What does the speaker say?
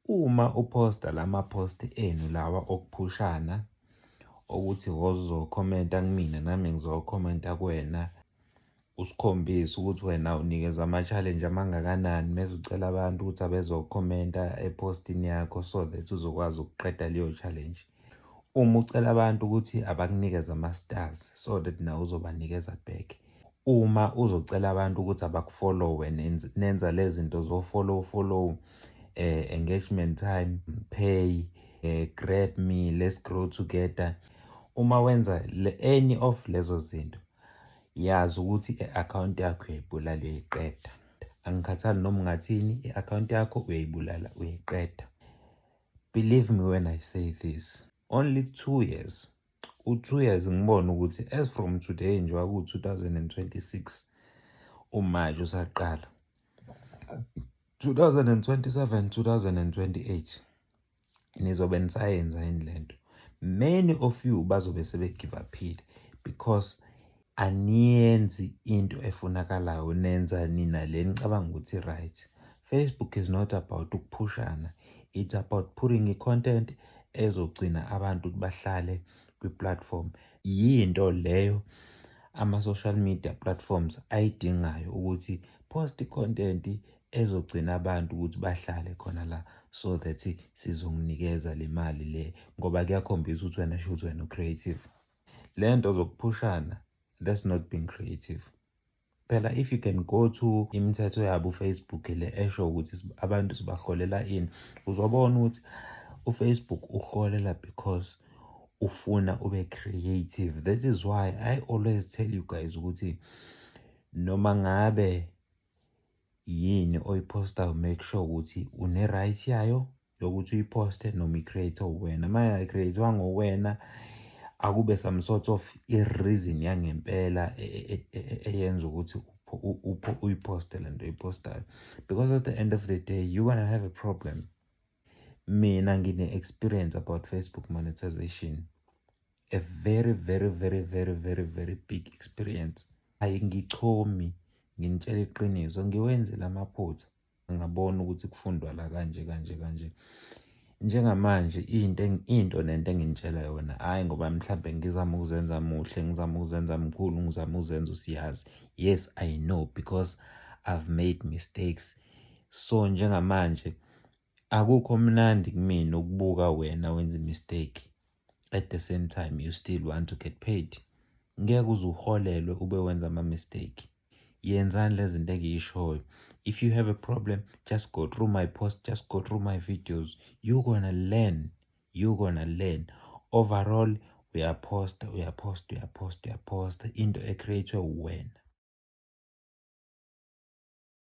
Uma uposta lama-post enu lawa okuphushana ukuthi wozokhomenta kumina nami ngizokhomenta kuwena, usikhombise ukuthi wena unikeza ama-challenge amangakanani mese ucela abantu ukuthi abezokhomenta epostini yakho so that uzokwazi ukuqeda leyo challenge. Uma ucela abantu ukuthi abakunikeze ama-stars so that nawe uzobanikeza back. Uma uzocela abantu ukuthi abakufollowe nenza lezi zinto zo-follow, engagement time, pay, grab me, let's grow together. Uma wenza any of lezo zinto, yazi ukuthi i-account yakho uyayibulala uyayiqeda. Angikhathali noma ungathini, i-account yakho uyayibulala uyayiqeda. Believe me when I say this. Only 2 years. U-2 years ngibona ukuthi as from today nje waku-2026 umanje usaqala. 2027, 2028 nizobe nisayenza yini lento. Many of you bazobe sebe-give up-ile because aniyenzi into efunakalayo, nenza nina le nicabanga ukuthi right. Facebook is not about ukuphushana. It's about putting i-content ezogcina abantu ukuthi bahlale kwi-platform. Yinto leyo ama-social media platforms ayidingayo ukuthi post i-content ezogcina abantu ukuthi bahlale khona la so that sizokunikeza le mali le ngoba kuyakhombisa ukuthi wena shuthi wena u-creative. Le nto zokuphushana, that's not being creative. Phela if you can go to imithetho yabo uFacebook le esho ukuthi abantu sibaholela ini, uzobona ukuthi uFacebook uholela because ufuna ube creative. That is why I always tell you guys ukuthi noma ngabe yini oyipostayo make sure ukuthi une-right yayo yokuthi uyiposte noma i-create wena. Maya i-create wangowena akube some sort of i-reason yangempela eyenza ukuthi uyiposte lento oyipostayo, because at the end of the day you're gonna have a problem. Mina ngine-experience about Facebook monetization, a very big experience. Ayingichomi, nginitshela iqiniso, ngiwenzile amaphutha ngabona ukuthi kufundwa la kanje. Njengamanje into nento enginitshela yona hayi ngoba mhlambe ngizama ukuzenza muhle, ngizama ukuzenza mkhulu, ngizama ukuzenza usiyazi. Yes, I know because I've made mistakes. So njengamanje akukho mnandi kumina ukubuka wena wenza mistake at the same time you still want to get paid. Ngeke uze uholelwe ube wenza ama-mistake. Yenzani lezi zinto engiyishoyo. If you have a problem, just go through my post, just go through my videos. You're gonna learn. Overall, uyaposta into ecreate wena.